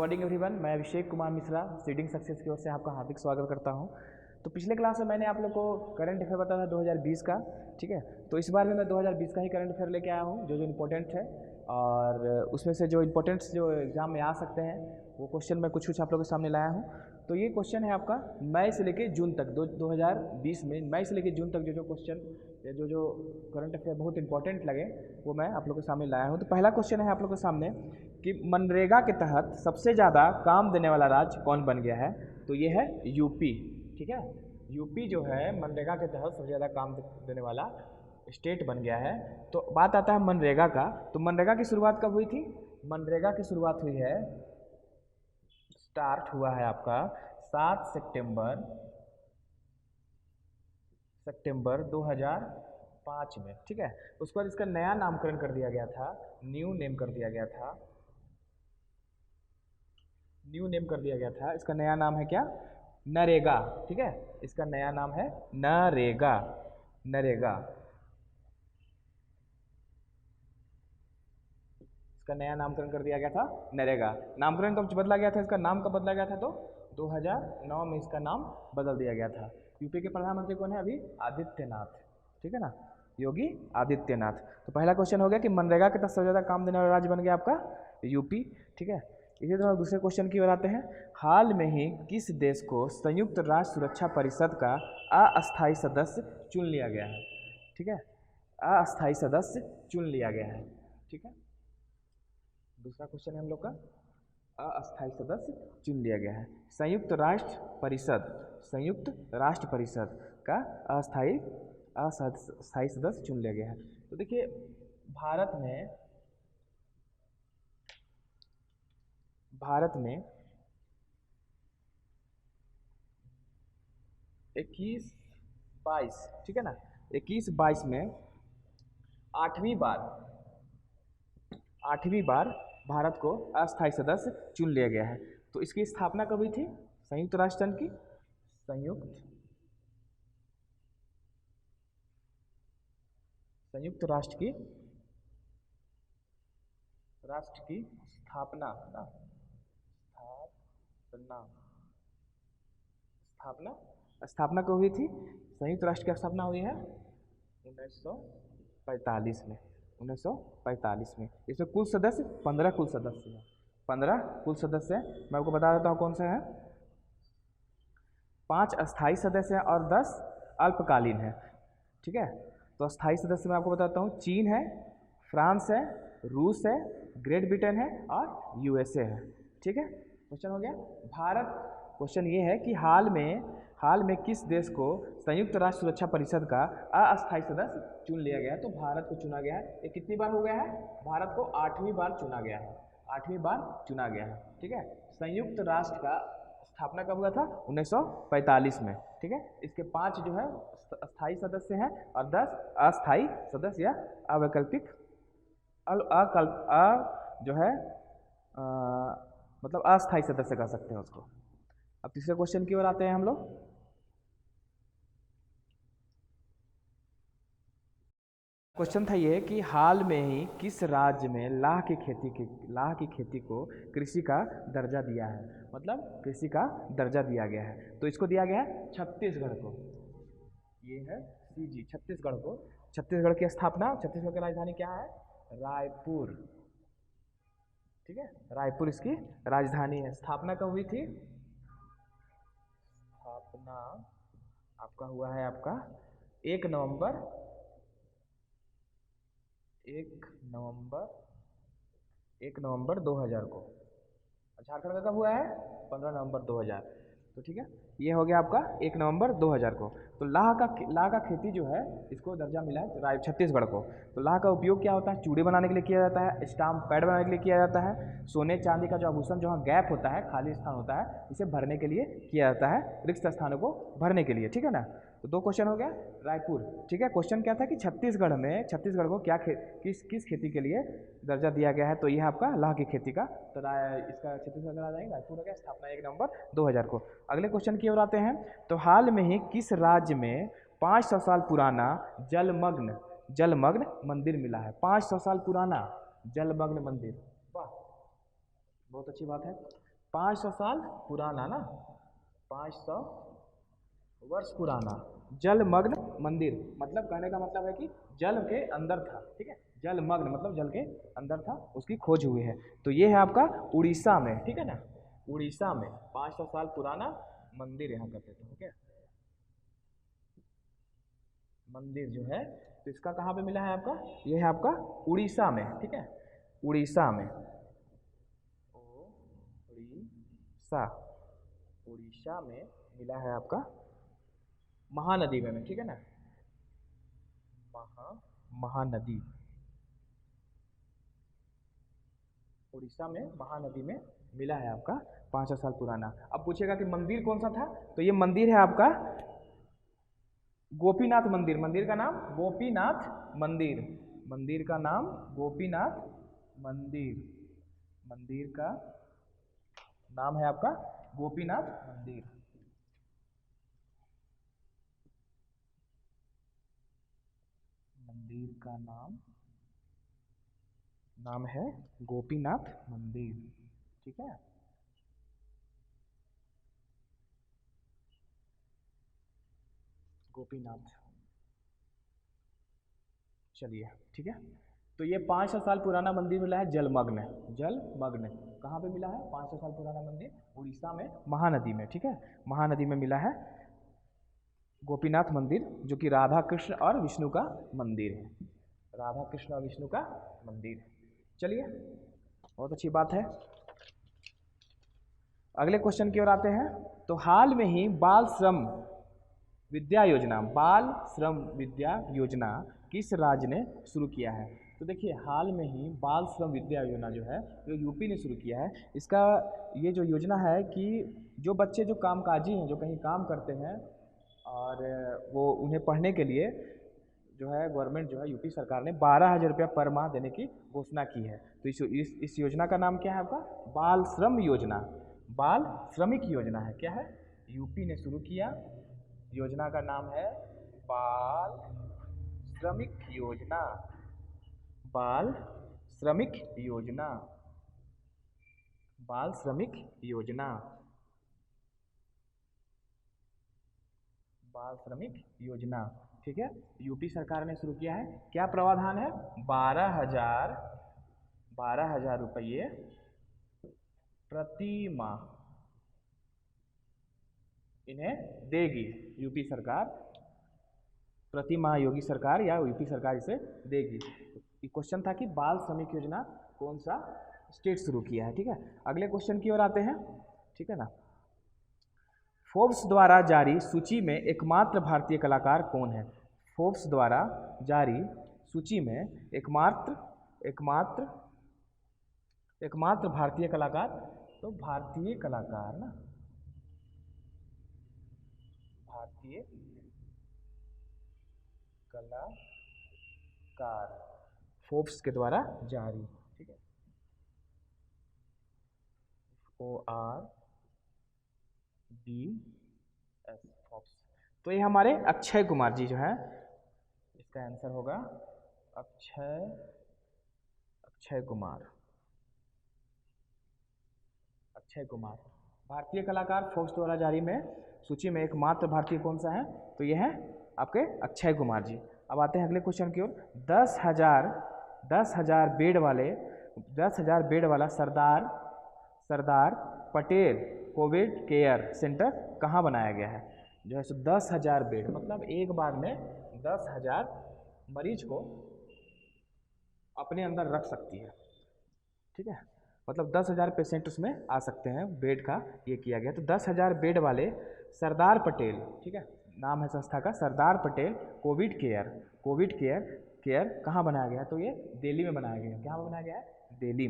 Morning everyone, मैं Abhishek Kumar Mishra seeding success की ओर से आपका हार्दिक स्वागत करता हूं। तो पिछले क्लास में मैंने आप लोग को करंट अफेयर बताया था 2020 का, ठीक है। तो इस बार भी मैं 2020 का ही करंट अफेयर लेके आया हूं, जो जो इम्पोर्टेंट है और उसमें से जो इम्पोर्टेंट्स जो एग्जाम में आ सकते हैं वो क्वेश्चन मैं कुछ आप लोगों के सामने लाया हूँ। तो ये क्वेश्चन है आपका मई से लेके जून तक, 2020 में मई से लेके जून तक जो क्वेश्चन या जो करंट अफेयर बहुत इंपॉर्टेंट लगे वो मैं आप लोग के सामने लाया हूँ। तो पहला क्वेश्चन है आप लोग के सामने कि मनरेगा के तहत सबसे ज़्यादा काम देने वाला राज्य कौन बन गया है। तो ये है यूपी, ठीक है। यूपी जो है मनरेगा के तहत सबसे ज़्यादा काम देने वाला स्टेट बन गया है। तो बात आता है मनरेगा का। तो मनरेगा की शुरुआत कब हुई थी? मनरेगा की शुरुआत हुई है, स्टार्ट हुआ है आपका 7 सितंबर 2005 में, ठीक है। उसके बाद इसका नया नामकरण कर दिया गया था, न्यू नेम कर दिया गया था, न्यू नेम कर दिया गया था। इसका नया नाम है क्या? नरेगा, ठीक है। इसका नया नाम है नरेगा, नरेगा। इसका नया नामकरण कर दिया गया था नरेगा। नामकरण कब बदला गया था? इसका नाम कब बदला गया था? तो 2009 में इसका नाम बदल दिया गया था। यूपी के प्रधानमंत्री कौन है अभी? आदित्यनाथ, ठीक है ना, योगी आदित्यनाथ। तो पहला क्वेश्चन हो गया कि मनरेगा के तहत सबसे ज़्यादा काम देने वाला राज्य बन गया आपका यूपी, ठीक है। इसी तरह दूसरे क्वेश्चन की ओर आते हैं। हाल में ही किस देश को संयुक्त राष्ट्र सुरक्षा परिषद का अस्थायी सदस्य चुन लिया गया है? ठीक है, अस्थायी सदस्य चुन लिया गया है, ठीक है। दूसरा क्वेश्चन है हम लोग का, अस्थायी सदस्य चुन लिया गया है। संयुक्त राष्ट्र परिषद का अस्थायी सदस्य चुन लिया गया है। तो देखिए भारत में 21-22, ठीक है ना, 21-22 में आठवीं बार भारत को अस्थायी सदस्य चुन लिया गया है। तो इसकी स्थापना कब हुई थी? संयुक्त राष्ट्र संघ की संयुक्त राष्ट्र की स्थापना कब हुई थी? संयुक्त राष्ट्र की स्थापना हुई है 1945 में, 1945 में। इसमें कुल सदस्य 15 कुल सदस्य हैं, 15 कुल सदस्य हैं। मैं आपको बता देता हूँ कौन से हैं। 5 अस्थायी सदस्य हैं और 10 अल्पकालीन हैं, ठीक है। तो अस्थायी सदस्य मैं आपको बताता हूँ, चीन है, फ्रांस है, रूस है, ग्रेट ब्रिटेन है और यूएसए है, ठीक है। क्वेश्चन हो गया भारत। क्वेश्चन ये है कि हाल में किस देश को संयुक्त राष्ट्र सुरक्षा परिषद का अस्थायी सदस्य चुन लिया गया है? तो भारत को चुना गया है। ये कितनी बार हो गया है? भारत को 8वीं बार चुना गया है, 8वीं बार चुना गया है, ठीक है। संयुक्त राष्ट्र का स्थापना कब हुआ था? 1945 में, ठीक है। इसके 5 जो है स्थायी सदस्य हैं और 10 अस्थायी सदस्य या अवैकल्पिक जो है मतलब अस्थायी सदस्य कह सकते हैं उसको। अब तीसरे क्वेश्चन की ओर आते हैं हम लोग। क्वेश्चन था ये कि हाल में ही किस राज्य में लाह की खेती को कृषि का दर्जा दिया है? मतलब कृषि का दर्जा दिया गया है। तो इसको दिया गया है छत्तीसगढ़ को। ये है सीजी, छत्तीसगढ़ को। छत्तीसगढ़ की स्थापना, छत्तीसगढ़ की राजधानी क्या है? रायपुर, ठीक है, रायपुर इसकी राजधानी है। स्थापना कब हुई थी? स्थापना आपका हुआ है आपका 1 नवंबर 2000 को। झारखंड का कब हुआ है? 15 नवंबर 2000। तो ठीक है, ये हो गया आपका 1 नवंबर 2000 को। तो लाह का खेती जो है इसको दर्जा मिला है छत्तीसगढ़ को। तो लाह का उपयोग क्या होता है? चूड़ी बनाने के लिए किया जाता है, स्टाम्प पैड बनाने के लिए किया जाता है, सोने चांदी का जो आभूषण जहाँ गैप होता है, खाली स्थान होता है, इसे भरने के लिए किया जाता है, रिक्त स्थानों को भरने के लिए, ठीक है ना। तो 2 क्वेश्चन हो गया रायपुर, ठीक है। क्वेश्चन क्या था कि छत्तीसगढ़ को किस खेती के लिए दर्जा दिया गया है? तो यह आपका लाह की खेती का। तो इसका छत्तीसगढ़ का राजधानी रायपुर हो गया, स्थापना 1 नवंबर 2000 को। अगले क्वेश्चन की ओर आते हैं। तो हाल में ही किस राज्य में 500 साल पुराना जलमग्न मंदिर मिला है? 500 साल पुराना जलमग्न मंदिर, वाह, बहुत अच्छी बात है। 500 साल पुराना ना, 500 वर्ष पुराना जलमग्न मंदिर, मतलब कहने का मतलब है कि जल के अंदर था, ठीक है, जलमग्न मतलब जल के अंदर था, उसकी खोज हुई है। तो ये है आपका उड़ीसा में, ठीक है ना, उड़ीसा में 500 साल पुराना मंदिर यहाँ कहते थे, ठीक है, मंदिर जो है, तो इसका कहाँ पे मिला है आपका, ये है आपका उड़ीसा में, ठीक है, उड़ीसा में, उड़ीसा, उड़ीसा में मिला है आपका महानदी में, ठीक है ना, महानदी, उड़ीसा में महानदी में मिला है आपका 500 साल पुराना। अब पूछेगा कि मंदिर कौन सा था, तो ये मंदिर है आपका गोपीनाथ मंदिर, मंदिर का नाम गोपीनाथ मंदिर, मंदिर का नाम गोपीनाथ मंदिर, मंदिर का नाम है आपका गोपीनाथ मंदिर, मंदिर का नाम है गोपीनाथ मंदिर, ठीक है, गोपीनाथ। चलिए ठीक है, तो ये 500 साल पुराना मंदिर मिला है जलमग्न, जलमग्न कहाँ पे मिला है, 500 साल पुराना मंदिर उड़ीसा में महानदी में, ठीक है, महानदी में मिला है गोपीनाथ मंदिर, जो कि राधा कृष्ण और विष्णु का मंदिर है, राधा कृष्ण और विष्णु का मंदिर। चलिए बहुत अच्छी बात है, अगले क्वेश्चन की ओर आते हैं। तो हाल में ही बाल श्रम विद्या योजना, बाल श्रम विद्या योजना किस राज्य ने शुरू किया है। तो देखिए हाल में ही बाल श्रम विद्या योजना जो है जो यूपी ने शुरू किया है, इसका ये जो योजना है कि जो बच्चे जो कामकाजी हैं, जो कहीं काम करते हैं और वो उन्हें पढ़ने के लिए जो है गवर्नमेंट जो है यूपी सरकार ने 12,000 रुपया पर माह देने की घोषणा की है। तो इस योजना का नाम क्या है आपका, बाल श्रम योजना, बाल श्रमिक योजना है, क्या है, यूपी ने शुरू किया, योजना का नाम है बाल श्रमिक योजना, बाल श्रमिक योजना, बाल श्रमिक योजना, बाल श्रमिक योजना, ठीक है, यूपी सरकार ने शुरू किया है। क्या प्रावधान है, 12,000 रुपये प्रति माह इन्हें देगी यूपी सरकार, प्रति माह योगी सरकार या यूपी सरकार इसे देगी। क्वेश्चन था कि बाल श्रमिक योजना कौन सा स्टेट शुरू किया है, ठीक है। अगले क्वेश्चन की ओर आते हैं, ठीक है ना। फोर्ब्स द्वारा जारी सूची में एकमात्र भारतीय कलाकार कौन है, फोर्ब्स द्वारा जारी सूची में एकमात्र भारतीय कलाकार, तो भारतीय कलाकार ना, भारतीय कलाकार फोर्ब्स के द्वारा जारी, ठीक है, ORBS फोर्ब्स। तो ये हमारे अक्षय कुमार जी जो है, इसका आंसर होगा अक्षय कुमार, अक्षय कुमार भारतीय कलाकार फोर्ब्स द्वारा जारी में सूची में एकमात्र भारतीय कौन सा है, तो यह है आपके अक्षय कुमार जी। अब आते हैं अगले क्वेश्चन की ओर। 10,000 बेड वाला Sardar Patel Covid care centre कहाँ बनाया गया है, जो है सो 10,000 बेड, मतलब एक बार में 10,000 मरीज को अपने अंदर रख सकती है, ठीक है, मतलब 10,000 पेशेंट उसमें आ सकते हैं, बेड का ये किया गया। तो 10,000 बेड वाले सरदार पटेल, ठीक है, नाम है संस्था का सरदार पटेल कोविड केयर कहाँ बनाया गया है, तो ये दिल्ली में बनाया गया है। कहाँ बनाया गया है, दिल्ली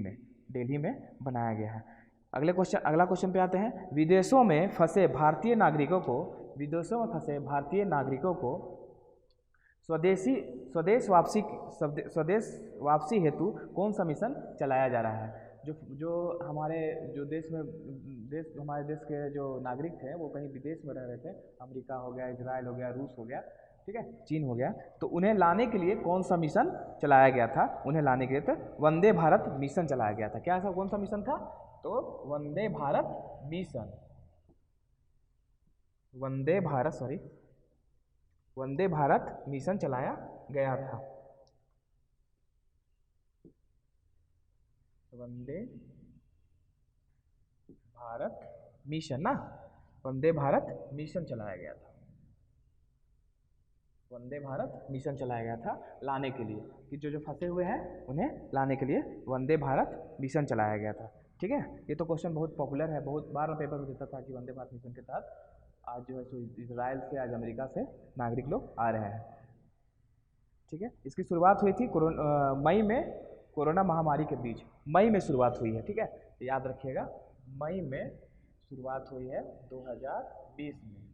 में बनाया गया है। अगला क्वेश्चन पे आते हैं। विदेशों में फंसे भारतीय नागरिकों को स्वदेश वापसी हेतु कौन सा मिशन चलाया जा रहा है। जो हमारे देश के जो नागरिक थे वो कहीं विदेश में रह रहे थे, अमेरिका हो गया, इजराइल हो गया, रूस हो गया, ठीक है, चीन हो गया, तो उन्हें लाने के लिए कौन सा मिशन चलाया गया था, उन्हें लाने के लिए तो वंदे भारत मिशन चलाया गया था। क्या ऐसा कौन सा मिशन था, तो वंदे भारत मिशन, वंदे भारत मिशन चलाया गया था। वंदे भारत मिशन ना, वंदे भारत मिशन चलाया गया था, वंदे भारत मिशन चलाया गया था लाने के लिए, कि जो फंसे हुए हैं उन्हें लाने के लिए वंदे भारत मिशन चलाया गया था। ठीक है, ये तो क्वेश्चन बहुत पॉपुलर है, बहुत बार पेपर में देता था कि वंदे भारत मिशन के तहत आज जो है सो इजराइल से, आज अमेरिका से नागरिक लोग आ रहे हैं। ठीक है, इसकी शुरुआत हुई थी मई में, कोरोना महामारी के बीच मई में शुरुआत हुई है। ठीक है, याद रखिएगा, मई में शुरुआत हुई है 2020 में।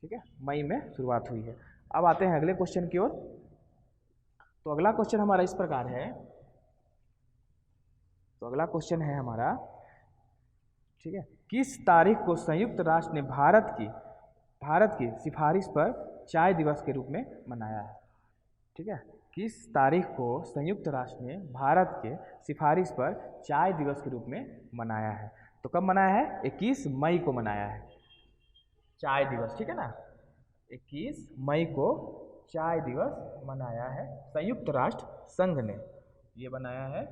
ठीक है, मई में शुरुआत हुई है। अब आते हैं अगले क्वेश्चन की ओर। तो अगला क्वेश्चन हमारा इस प्रकार है, तो अगला क्वेश्चन है हमारा, ठीक है, किस तारीख को संयुक्त राष्ट्र ने भारत की सिफारिश पर चाय दिवस के रूप में मनाया है? ठीक है, किस तारीख को संयुक्त राष्ट्र ने भारत के सिफारिश पर चाय दिवस के रूप में मनाया है? तो कब मनाया है? 21 मई को मनाया है चाय दिवस। ठीक है ना, 21 मई को चाय दिवस मनाया है संयुक्त राष्ट्र संघ ने, ये बनाया है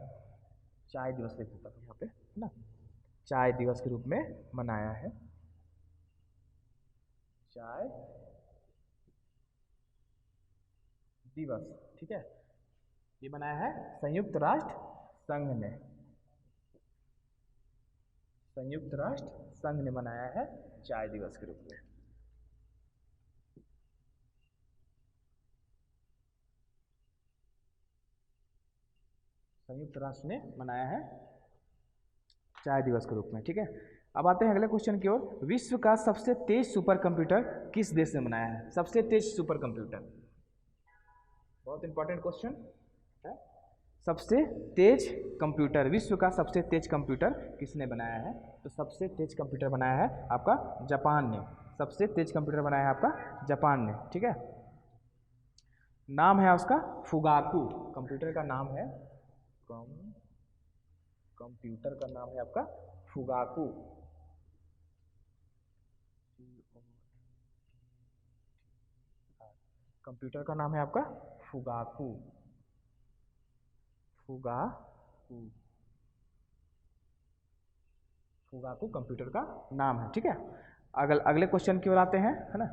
चाय दिवस लिख देता था यहाँ पे, है ना, चाय दिवस के रूप में मनाया है चाय दिवस। ठीक है, ये बनाया है संयुक्त राष्ट्र संघ ने, संयुक्त राष्ट्र संघ ने मनाया है चाय दिवस के रूप में। संयुक्त राष्ट्र ने मनाया है चाय दिवस के रूप में। ठीक है, अब आते हैं अगले क्वेश्चन की ओर। विश्व का सबसे तेज सुपर कंप्यूटर किस देश ने बनाया है? सबसे तेज सुपर कंप्यूटर, बहुत इंपॉर्टेंट क्वेश्चन है। सबसे तेज कंप्यूटर, विश्व का सबसे तेज कंप्यूटर किसने बनाया है? तो सबसे तेज कंप्यूटर बनाया है आपका जापान ने, सबसे तेज कंप्यूटर बनाया है आपका जापान ने। ठीक है, नाम है उसका फुगाकू, कंप्यूटर का नाम है, कंप्यूटर का नाम है आपका फुगाकू। कंप्यूटर का नाम है आपका फुगाकू, फुगाकू, फुगाकू कंप्यूटर का नाम है। ठीक है, अगले क्वेश्चन की ओर आते हैं, है ना।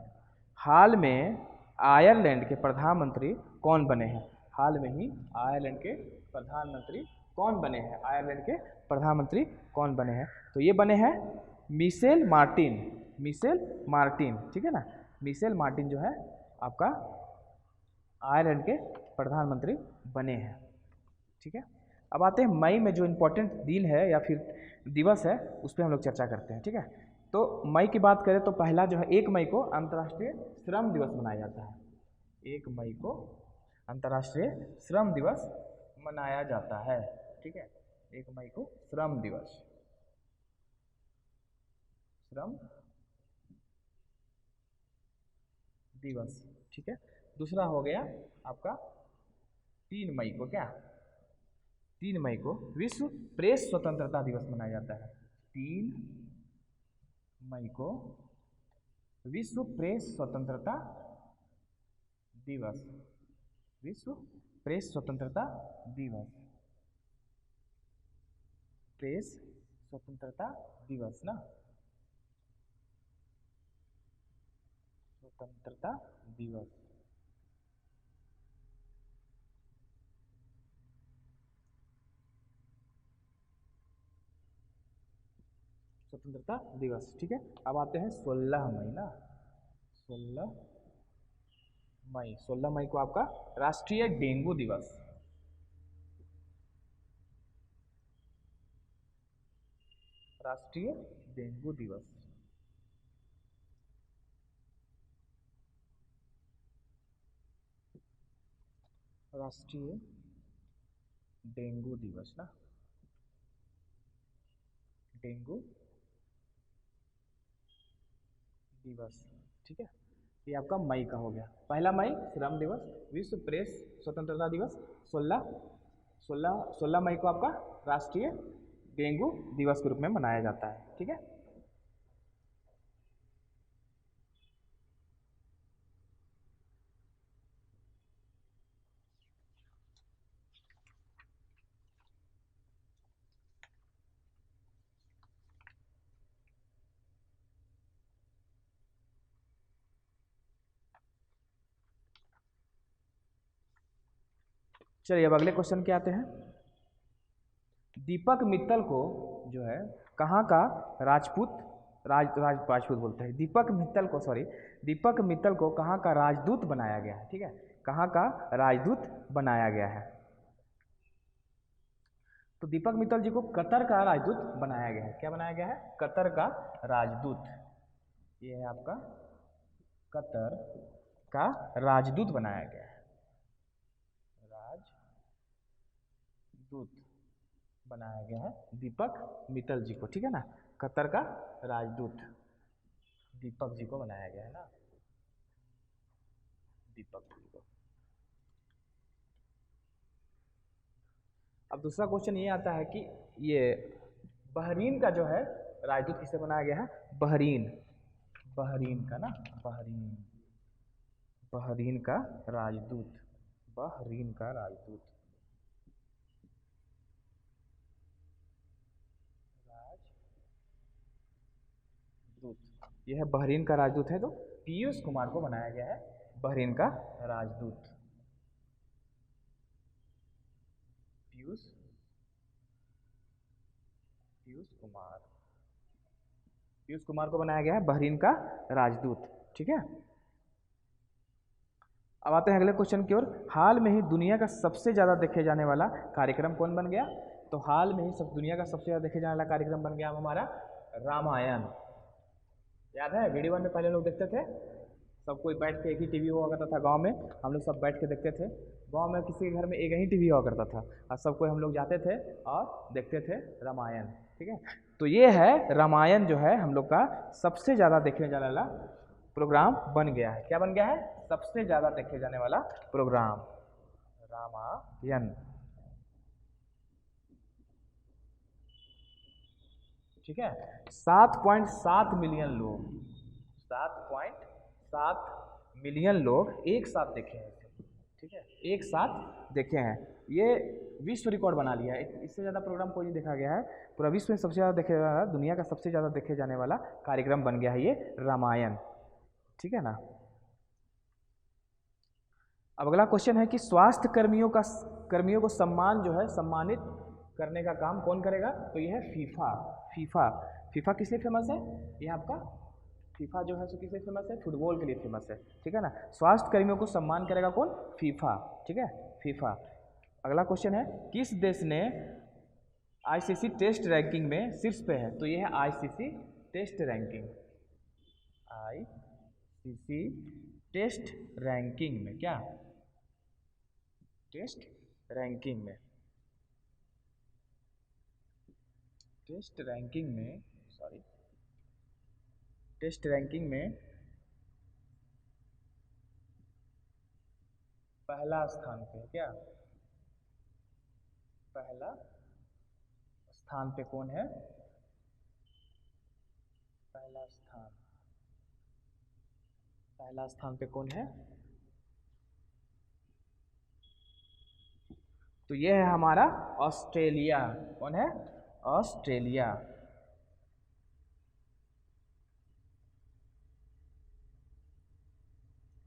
हाल में आयरलैंड के प्रधानमंत्री कौन बने हैं? हाल में ही आयरलैंड के प्रधानमंत्री कौन बने हैं? आयरलैंड के प्रधानमंत्री कौन बने हैं? तो ये बने हैं मिशेल मार्टिन, मिशेल मार्टिन। ठीक है ना, मिशेल मार्टिन जो है आपका आयरलैंड के प्रधानमंत्री बने हैं। ठीक है, अब आते हैं मई में जो इम्पोर्टेंट दिन है या फिर दिवस है उस पर हम लोग चर्चा करते हैं। ठीक है, तो मई की बात करें तो पहला जो है 1 मई को अंतर्राष्ट्रीय श्रम दिवस मनाया जाता है। 1 मई को अंतर्राष्ट्रीय श्रम दिवस मनाया जाता है। ठीक है, 1 मई को श्रम दिवस, श्रम दिवस। ठीक है, दूसरा हो गया आपका 3 मई को, क्या 3 मई को विश्व प्रेस स्वतंत्रता दिवस मनाया जाता है। 3 मई को विश्व प्रेस स्वतंत्रता दिवस, विश्व प्रेस स्वतंत्रता दिवस, प्रेस स्वतंत्रता दिवस ना, स्वतंत्रता दिवस। स्वतंत्रता दिवस। ठीक है, अब आते हैं 16 मई ना, 16 मई, 16 मई को आपका राष्ट्रीय डेंगू दिवस, राष्ट्रीय डेंगू दिवस, राष्ट्रीय डेंगू दिवस ना, डेंगू दिवस। ठीक है, ये आपका मई का हो गया। पहला मई श्रम दिवस, विश्व प्रेस स्वतंत्रता दिवस, 16 मई को आपका राष्ट्रीय डेंगू दिवस के रूप में मनाया जाता है। ठीक है, चलिए अब अगले क्वेश्चन के आते हैं। दीपक मित्तल को जो है कहाँ का राजपूत राजपूत बोलते हैं, दीपक मित्तल को कहाँ का राजदूत बनाया गया है। ठीक है, कहाँ का राजदूत बनाया गया है। तो दीपक मित्तल जी को कतर का राजदूत बनाया गया है। क्या बनाया गया है? कतर का राजदूत। ये है आपका कतर का राजदूत बनाया गया है, राजदूत बनाया गया है दीपक मित्तल जी को। ठीक है ना, कतर का राजदूत दीपक जी को बनाया गया है ना, दीपक जी को। अब दूसरा क्वेश्चन ये आता है कि ये बहरीन का जो है राजदूत किससे बनाया गया है? बहरीन का ना, बहरीन का राजदूत, बहरीन का राजदूत, यह है बहरीन का राजदूत है। तो पीयूष कुमार को बनाया गया है बहरीन का राजदूत। पीयूष कुमार को बनाया गया है बहरीन का राजदूत। ठीक है, अब आते हैं अगले क्वेश्चन की ओर। हाल में ही दुनिया का सबसे ज़्यादा देखे जाने वाला कार्यक्रम कौन बन गया? तो हाल में ही दुनिया का सबसे ज़्यादा देखे जाने वाला कार्यक्रम बन गया हमारा रामायण। याद है वीडियो वन में पहले लोग देखते थे, सब कोई बैठ के, एक ही टीवी हुआ करता था गांव में, हम लोग सब बैठ के देखते थे। गांव में किसी के घर में एक ही टीवी हुआ करता था और सब कोई हम लोग जाते थे और देखते थे रामायण। ठीक है, तो ये है रामायण जो है हम लोग का सबसे ज़्यादा देखने जाने वाला प्रोग्राम बन गया है। क्या बन गया है? सबसे ज़्यादा देखे जाने वाला प्रोग्राम रामायण। ठीक है, 7.7 मिलियन लोग, 7.7 मिलियन लोग एक साथ देखे हैं। ठीक है, एक साथ देखे हैं। ये विश्व रिकॉर्ड बना लिया है, इससे ज़्यादा प्रोग्राम कोई नहीं देखा गया है। पूरा विश्व में सबसे ज़्यादा देखे जाने वाला, दुनिया का सबसे ज़्यादा देखे जाने वाला कार्यक्रम बन गया है ये रामायण। ठीक है ना। अब अगला क्वेश्चन है कि स्वास्थ्य कर्मियों को सम्मान जो है सम्मानित करने का काम कौन करेगा? तो ये है फीफा किस लिए फेमस है? ये आपका फीफा जो है सो किस लिए फेमस है? फुटबॉल के लिए फेमस है। ठीक है ना, स्वास्थ्य कर्मियों को सम्मान करेगा कौन? फीफा। ठीक है, फीफा। अगला क्वेश्चन है किस देश ने आईसीसी टेस्ट रैंकिंग में शीर्ष पे है? तो ये है ICC test ranking, ICC test ranking में। क्या? टेस्ट रैंकिंग में, टेस्ट रैंकिंग में, सॉरी, टेस्ट रैंकिंग में पहला स्थान पे है। क्या? पहला स्थान पे कौन है? पहला स्थान पे कौन है? तो ये है हमारा ऑस्ट्रेलिया। कौन है? ऑस्ट्रेलिया।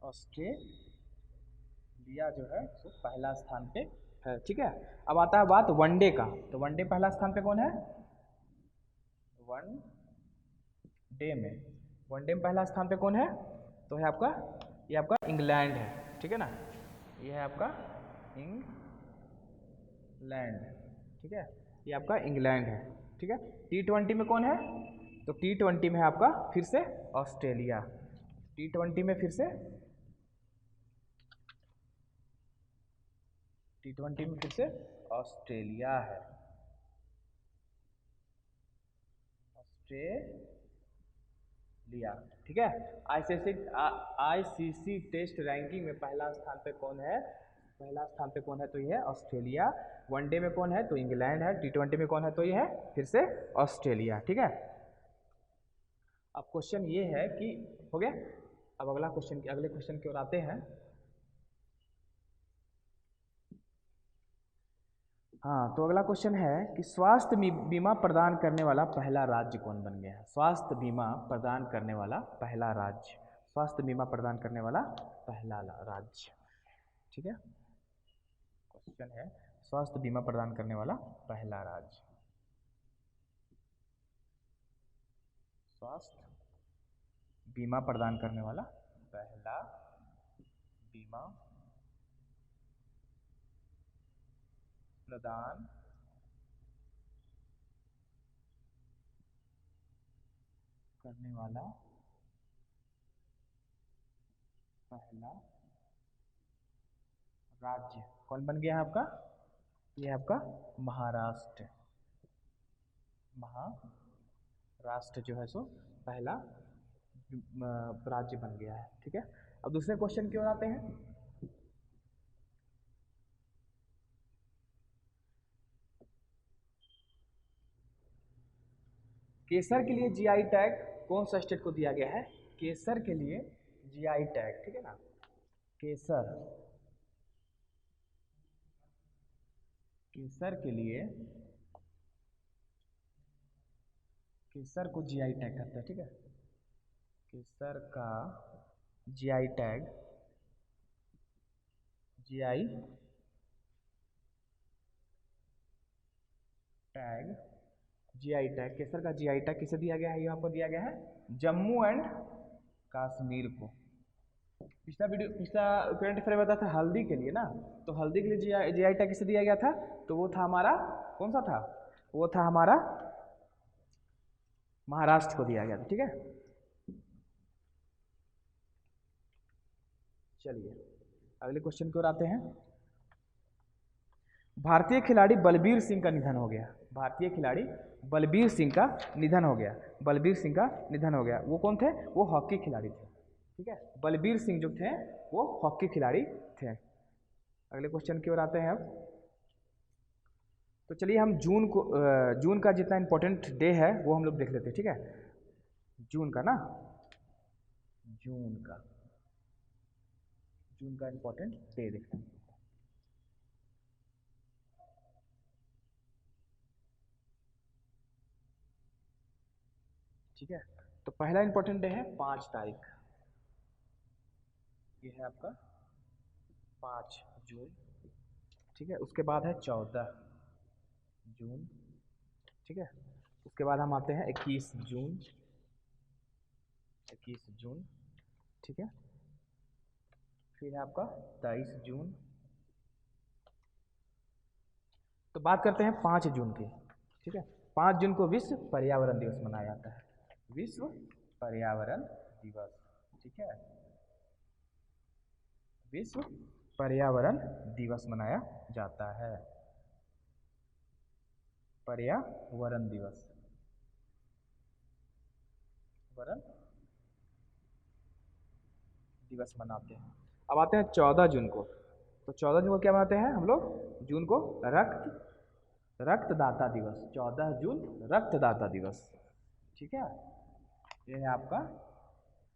ऑस्ट्रेलिया जो है तो पहला स्थान पे है। ठीक है, अब आता है बात वनडे का। तो वनडे पहला स्थान पे कौन है? वनडे में पहला स्थान पे कौन है? तो है आपका, ये आपका इंग्लैंड है। ठीक है ना, ये है आपका इंग्लैंड। ठीक है, ये आपका इंग्लैंड है। ठीक है, T20 में कौन है? तो T20 में है आपका फिर से ऑस्ट्रेलिया। T20 में फिर से ऑस्ट्रेलिया है, ऑस्ट्रेलिया। ठीक है, आईसीसी टेस्ट रैंकिंग में पहला स्थान पे कौन है? पहला स्थान पे कौन है? तो ये है ऑस्ट्रेलिया। वनडे में कौन है? तो इंग्लैंड है। टी20 में कौन है? तो ये है फिर से ऑस्ट्रेलिया। ठीक है, अब क्वेश्चन ये है कि हो गया। अब अगले क्वेश्चन की ओर आते हैं। हाँ, तो अगला क्वेश्चन है कि स्वास्थ्य बीमा प्रदान करने वाला पहला राज्य कौन बन गया है? स्वास्थ्य बीमा प्रदान करने वाला पहला राज्य, स्वास्थ्य बीमा प्रदान करने वाला पहला राज्य। ठीक है, क्वेश्चन है स्वास्थ्य बीमा प्रदान करने वाला पहला राज्य। स्वास्थ्य बीमा प्रदान करने वाला पहला बीमा प्रदान करने वाला पहला राज्य कौन बन गया है आपका? ये है आपका महाराष्ट्र। महाराष्ट्र जो है सो पहला राज्य बन गया है। ठीक है, अब दूसरे क्वेश्चन की ओर आते हैं। केसर के लिए जीआई टैग कौन सा स्टेट को दिया गया है? केसर के लिए जीआई टैग, ठीक है ना, केसर के लिए, केसर को जीआई टैग कहते हैं। ठीक है, केसर का GI tag, GI tag, GI tag, केसर का जीआई टैग किसे दिया गया है? यहाँ पर दिया गया है जम्मू एंड कश्मीर को। पिछला करंट अफेयर बताया था हल्दी के लिए ना, तो हल्दी के लिए जीआई टैग किसे दिया गया था? तो वो था हमारा, कौन सा था? वो था हमारा महाराष्ट्र को दिया गया था। ठीक है, चलिए अगले क्वेश्चन की ओर आते हैं। भारतीय खिलाड़ी बलबीर सिंह का निधन हो गया। भारतीय खिलाड़ी बलबीर सिंह का निधन हो गया। बलबीर सिंह का निधन हो गया। वो कौन थे? वो हॉकी खिलाड़ी थे। ठीक है, बलबीर सिंह जो थे वो हॉकी खिलाड़ी थे। अगले क्वेश्चन की ओर आते हैं अब। तो चलिए हम जून का जितना इंपॉर्टेंट डे है वो हम लोग देख लेते हैं। ठीक है, जून का ना, जून का इंपॉर्टेंट डे देखते हैं। ठीक है, तो पहला इंपॉर्टेंट डे है 5 तारीख। ये है आपका 5 जून। ठीक है, उसके बाद है 14 जून। ठीक है, उसके बाद हम आते हैं 21 जून। 21 जून। ठीक है, फिर है आपका 23 जून। तो बात करते हैं 5 जून की। ठीक है, 5 जून को विश्व पर्यावरण दिवस मनाया जाता है। विश्व पर्यावरण दिवस। ठीक है, विश्व पर्यावरण दिवस मनाया जाता है। पर्यावरण दिवस, पर्यावरण दिवस मनाते हैं। अब आते हैं 14 जून को। तो 14 जून को क्या मनाते हैं हम लोग? जून को रक्तदाता दिवस। 14 जून रक्तदाता दिवस। ठीक है, ये है आपका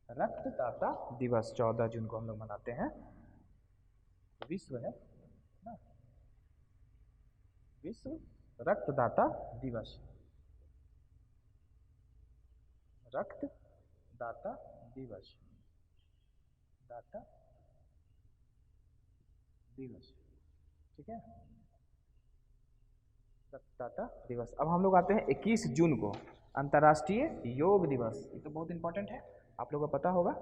रक्तदाता दिवस। 14 जून को हम लोग मनाते हैं। विश्व है ना, विश्व रक्तदाता दिवस। रक्तदाता दिवस, दाता दिवस। ठीक है, रक्तदाता दिवस। अब हम लोग आते हैं 21 जून को, अंतर्राष्ट्रीय योग दिवस। ये तो बहुत इंपॉर्टेंट है, आप लोगों को पता होगा।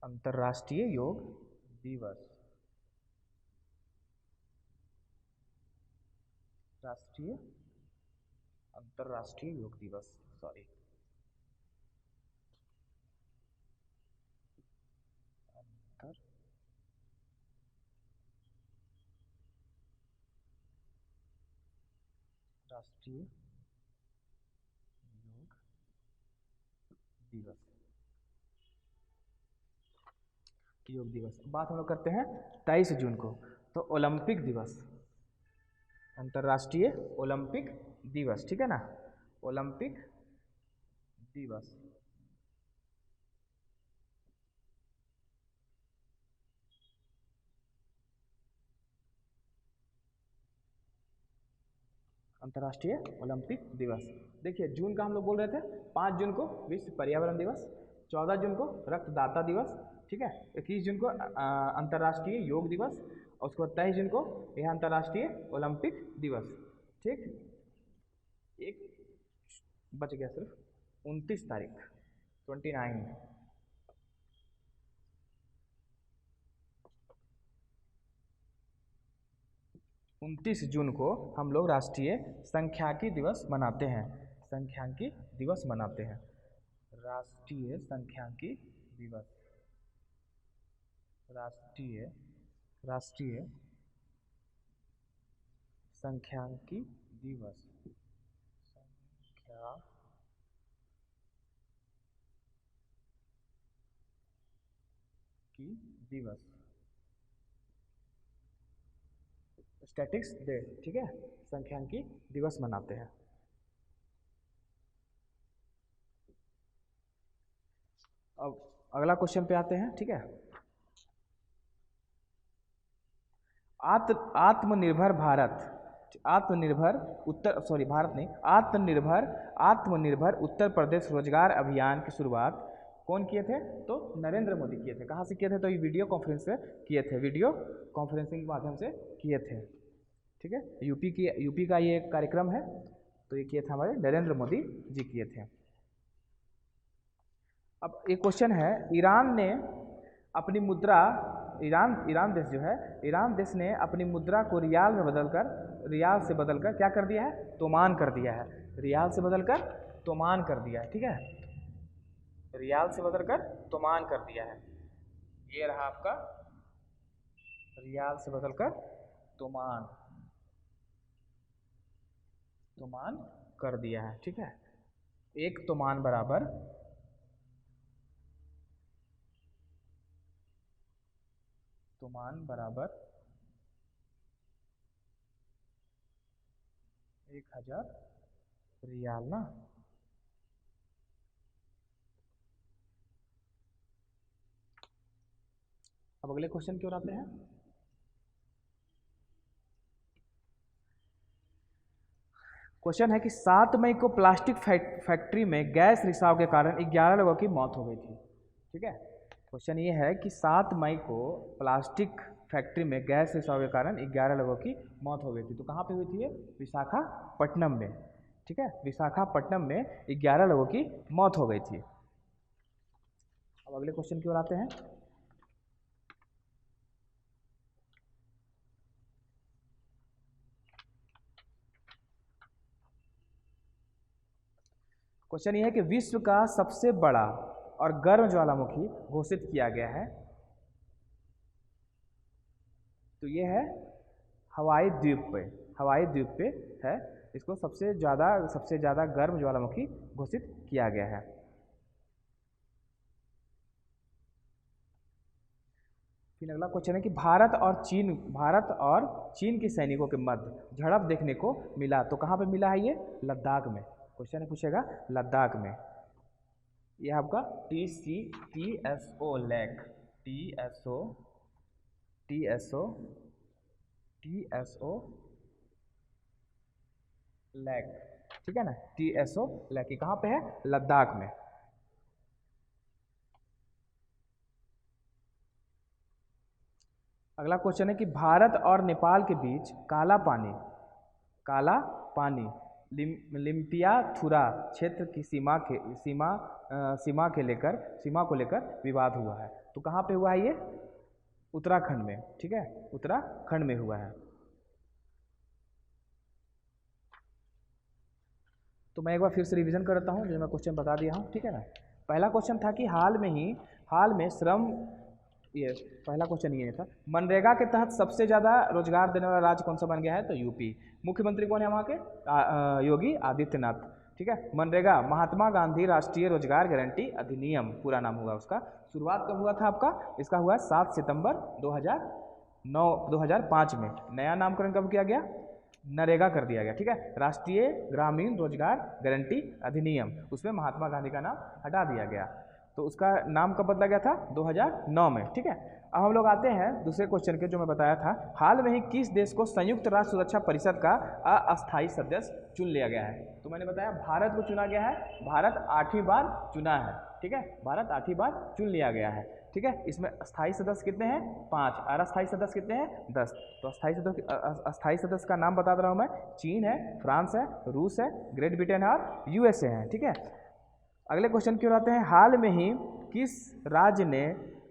अंतर्राष्ट्रीय योग दिवस, अंतर्राष्ट्रीय योग दिवस, सॉरी, राष्ट्रीय योग दिवस। योग दिवस। बात हम लोग करते हैं 23 जून को, तो ओलंपिक दिवस, अंतर्राष्ट्रीय ओलंपिक दिवस, ठीक है ना, ओलंपिक दिवस। अंतर्राष्ट्रीय ओलंपिक दिवस। देखिए जून का हम लोग बोल रहे थे, 5 जून को विश्व पर्यावरण दिवस, 14 जून को रक्तदाता दिवस, ठीक है, 21 जून को अंतर्राष्ट्रीय योग दिवस, और उसके बाद 23 जून को यह अंतर्राष्ट्रीय ओलंपिक दिवस। ठीक, एक बच गया सिर्फ 29 तारीख, 29। 29 जून को हम लोग राष्ट्रीय सांख्यिकी दिवस मनाते हैं, सांख्यिकी दिवस मनाते हैं, राष्ट्रीय सांख्यिकी दिवस, राष्ट्रीय सांख्यिकी दिवस, सांख्यिकी दिवस, स्टैटिक्स डे, ठीक है, सांख्यिकी दिवस मनाते हैं। अब अगला क्वेश्चन पे आते हैं, ठीक है। आत्मनिर्भर भारत, आत्मनिर्भर उत्तर प्रदेश रोजगार अभियान की शुरुआत कौन किए थे? तो नरेंद्र मोदी किए थे। कहाँ से किए थे? तो ये वीडियो कॉन्फ्रेंस से किए थे, वीडियो कॉन्फ्रेंसिंग के माध्यम से किए थे, ठीक है। यूपी का ये कार्यक्रम है, तो ये किए थे हमारे नरेंद्र मोदी जी किए थे। अब एक क्वेश्चन है, ईरान ने अपनी मुद्रा, ईरान देश जो है, ईरान देश ने अपनी मुद्रा को रियाल से बदलकर क्या कर दिया है? तोमान कर दिया है। रियाल से बदलकर तोमान कर दिया है, ठीक है, रियाल से बदलकर तोमान कर दिया है। ये रहा आपका रियाल से बदलकर तोमान कर दिया है, ठीक है। एक तोमान बराबर 1000 रियाल ना। अब अगले क्वेश्चन की ओर आते हैं। क्वेश्चन है कि 7 मई को प्लास्टिक फैक्ट्री में गैस रिसाव के कारण 11 लोगों की मौत हो गई थी, ठीक है। क्वेश्चन ये है कि 7 मई को प्लास्टिक फैक्ट्री में गैस रिसाव के कारण 11 लोगों की मौत हो गई थी। तो कहाँ पे हुई थी ये? विशाखापट्टनम में, ठीक है, विशाखापट्टनम में 11 लोगों की मौत हो गई थी। अब अगले क्वेश्चन की ओर आते हैं। क्वेश्चन ये है कि विश्व का सबसे बड़ा और गर्म ज्वालामुखी घोषित किया गया है, तो ये है हवाई द्वीप पे है। इसको सबसे ज़्यादा गर्म ज्वालामुखी घोषित किया गया है। फिर अगला क्वेश्चन है कि भारत और चीन के सैनिकों के मध्य झड़प देखने को मिला, तो कहाँ पे मिला है ये? लद्दाख में। क्वेश्चन पूछेगा लद्दाख में। यह आपका TSO लैक, TSO लैक, ठीक है ना, TSO लैक, कहाँ पे है? लद्दाख में। अगला क्वेश्चन है कि भारत और नेपाल के बीच काला पानी लिम्पियाथुरा क्षेत्र की सीमा को लेकर विवाद हुआ है, तो कहाँ पे हुआ है ये? उत्तराखंड में, ठीक है, उत्तराखंड में हुआ है। तो मैं एक बार फिर से रिवीजन करता हूँ जो मैं क्वेश्चन बता दिया हूँ, ठीक है ना। पहला क्वेश्चन था कि हाल में श्रम, ये पहला क्वेश्चन ये था, मनरेगा के तहत सबसे ज़्यादा रोजगार देने वाला राज्य कौन सा बन गया है? तो यूपी। मुख्यमंत्री कौन है वहाँ के? योगी आदित्यनाथ, ठीक है। मनरेगा, महात्मा गांधी राष्ट्रीय रोजगार गारंटी अधिनियम पूरा नाम होगा उसका। शुरुआत कब हुआ था आपका? इसका हुआ 7 सितंबर 2005 में। नया नामकरण कब किया गया? नरेगा कर दिया गया, ठीक है। राष्ट्रीय ग्रामीण रोजगार गारंटी अधिनियम, उसमें महात्मा गांधी का नाम हटा दिया गया, तो उसका नाम कब बदला गया था? 2009 में, ठीक है। अब हम लोग आते हैं दूसरे क्वेश्चन के, जो मैं बताया था, हाल में ही किस देश को संयुक्त राष्ट्र सुरक्षा परिषद का अस्थायी सदस्य चुन लिया गया है? तो मैंने बताया भारत को चुना गया है। भारत 8वीं बार चुना है, ठीक है। भारत 8वीं बार चुन लिया गया है, ठीक है। इसमें स्थायी सदस्य कितने हैं? 5, और अस्थायी सदस्य कितने हैं? 10। तो अस्थायी सदस्य का नाम बता रहा हूँ मैं। चीन है, फ्रांस है, रूस है, ग्रेट ब्रिटेन है और यूएसए है, ठीक है। अगले क्वेश्चन की ओर आते हैं। हाल में ही किस राज्य ने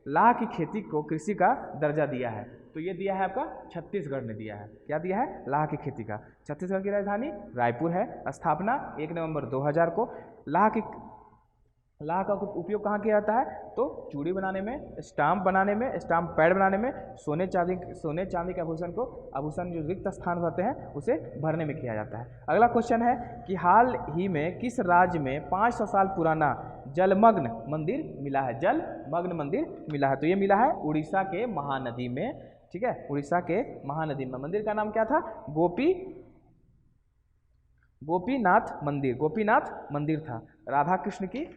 लाह की खेती को कृषि का दर्जा दिया है? तो ये दिया है आपका छत्तीसगढ़ ने दिया है। क्या दिया है? लाह की खेती का। छत्तीसगढ़ की राजधानी रायपुर है। स्थापना 1 नवंबर 2000 को। लाह का उपयोग कहाँ किया जाता है? तो चूड़ी बनाने में, स्टाम्प बनाने में, स्टाम्प पैड बनाने में, सोने चांदी के आभूषण जो रिक्त स्थान रहते हैं उसे भरने में किया जाता है। अगला क्वेश्चन है कि हाल ही में किस राज्य में 500 साल पुराना जलमग्न मंदिर मिला है? जलमग्न मंदिर मिला है, तो ये मिला है उड़ीसा के महानदी में, ठीक है। उड़ीसा के महानदी में। मंदिर का नाम क्या था? गोपीनाथ मंदिर था। राधा कृष्ण की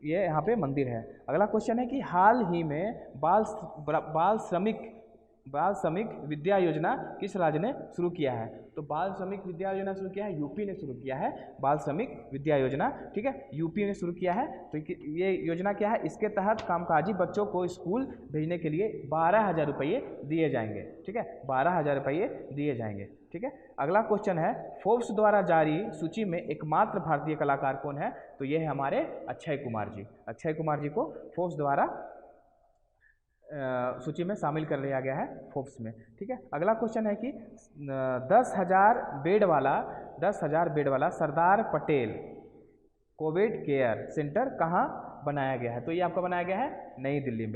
ये यहाँ पे मंदिर है। अगला क्वेश्चन है कि हाल ही में बाल श्रमिक विद्या योजना किस राज्य ने शुरू किया है? तो बाल श्रमिक विद्या योजना शुरू किया है, यूपी ने शुरू किया है। बाल श्रमिक विद्या योजना, ठीक है, यूपी ने शुरू किया है। तो ये योजना क्या है? इसके तहत कामकाजी बच्चों को स्कूल भेजने के लिए 12,000 रुपये दिए जाएंगे, ठीक है। 12,000 रुपये दिए जाएंगे, ठीक है। अगला क्वेश्चन है, फोर्ब्स द्वारा जारी सूची में एकमात्र भारतीय कलाकार कौन है? तो ये है हमारे अक्षय कुमार जी। अक्षय कुमार जी को फोर्ब्स द्वारा सूची में शामिल कर लिया गया है, फोर्ब्स में, ठीक है। अगला क्वेश्चन है कि 10,000 बेड वाला Sardar Patel Covid care centre कहाँ बनाया गया है? तो ये आपका बनाया गया है नई दिल्ली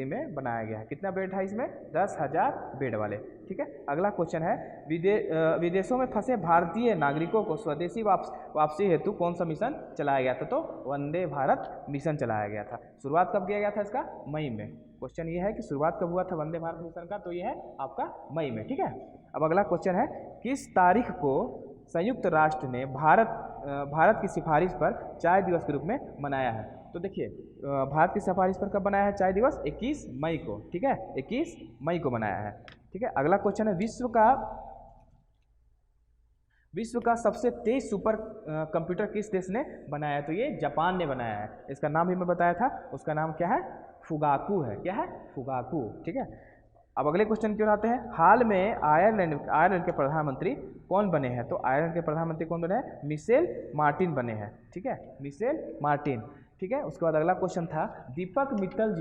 में बनाया गया है। कितना बेड है इसमें? 10,000 बेड वाले, ठीक है। अगला क्वेश्चन है, विदेशों में फंसे भारतीय नागरिकों को स्वदेशी वापसी हेतु कौन सा मिशन चलाया गया था? तो वंदे भारत मिशन चलाया गया था। शुरुआत कब किया गया था इसका? मई में। क्वेश्चन ये है कि शुरुआत कब हुआ था वंदे भारत मिशन का? तो ये है आपका मई में, ठीक है। अब अगला क्वेश्चन है, किस तारीख को संयुक्त राष्ट्र ने भारत की सिफारिश पर चाय दिवस के रूप में मनाया है? तो देखिए, भारत की सिफारिश पर कब बनाया है चाय दिवस? 21 मई को, ठीक है। 21 मई को बनाया है, ठीक है। अगला क्वेश्चन है, विश्व का सबसे तेज सुपर कंप्यूटर किस देश ने बनाया है? तो ये जापान ने बनाया है। इसका नाम भी मैं बताया था, उसका नाम क्या है? फुगाकू है। क्या है? फुगाकू, ठीक है। अब अगले क्वेश्चन की ओर आते हैं। हाल में आयरलैंड के प्रधानमंत्री कौन बने हैं? तो आयरलैंड के प्रधानमंत्री कौन बने हैं? मिशेल मार्टिन बने हैं, ठीक है। मिशेल मार्टिन, ठीक है। उसके बाद अगला क्वेश्चन था, दीपक मित्तल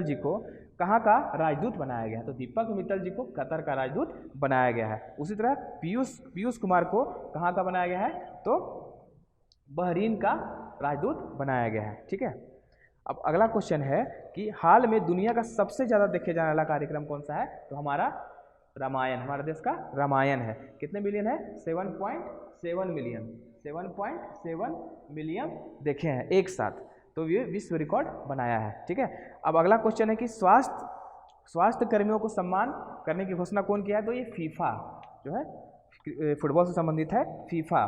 जी को कहाँ का राजदूत बनाया गया है? तो दीपक मित्तल जी को कतर का राजदूत बनाया गया है। उसी तरह पीयूष कुमार को कहाँ का बनाया गया है? तो बहरीन का राजदूत बनाया गया है, ठीक है। अब अगला क्वेश्चन है कि हाल में दुनिया का सबसे ज़्यादा देखे जाने वाला कार्यक्रम कौन सा है? तो हमारा रामायण, हमारे देश का रामायण है। कितने मिलियन है? 7.7 मिलियन देखे हैं एक साथ, तो ये विश्व रिकॉर्ड बनाया है, ठीक है। अब अगला क्वेश्चन है कि स्वास्थ्य कर्मियों को सम्मान करने की घोषणा कौन किया है? तो ये फीफा जो है, फुटबॉल से संबंधित है, फीफा,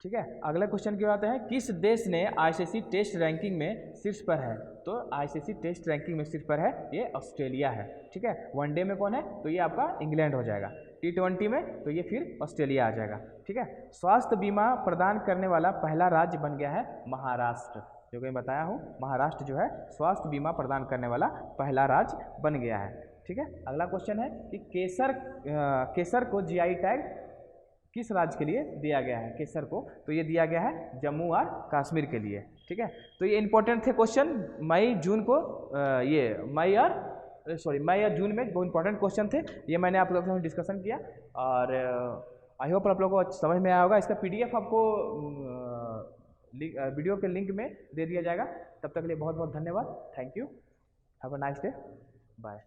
ठीक है। अगले क्वेश्चन की बात है, किस देश ने आईसीसी टेस्ट रैंकिंग में शीर्ष पर है? तो आईसीसी टेस्ट रैंकिंग में शीर्ष पर है ये ऑस्ट्रेलिया है, ठीक है। वनडे में कौन है? तो ये आपका इंग्लैंड हो जाएगा। T20 में तो ये फिर ऑस्ट्रेलिया आ जाएगा, ठीक है। स्वास्थ्य बीमा प्रदान करने वाला पहला राज्य बन गया है महाराष्ट्र, जो कि मैं बताया हूँ, महाराष्ट्र जो है स्वास्थ्य बीमा प्रदान करने वाला पहला राज्य बन गया है, ठीक है। अगला क्वेश्चन है कि केसर को GI टैग किस राज्य के लिए दिया गया है? केसर को तो ये दिया गया है जम्मू और कश्मीर के लिए, ठीक है। तो ये इंपॉर्टेंट थे क्वेश्चन मई और जून में बहुत इंपॉर्टेंट क्वेश्चन थे। ये मैंने आप लोगों के साथ डिस्कशन किया और आई होप आप लोगों को समझ में आया होगा। इसका PDF आपको वीडियो के लिंक में दे दिया जाएगा। तब तक के लिए बहुत बहुत धन्यवाद। Thank you, have a nice day, bye.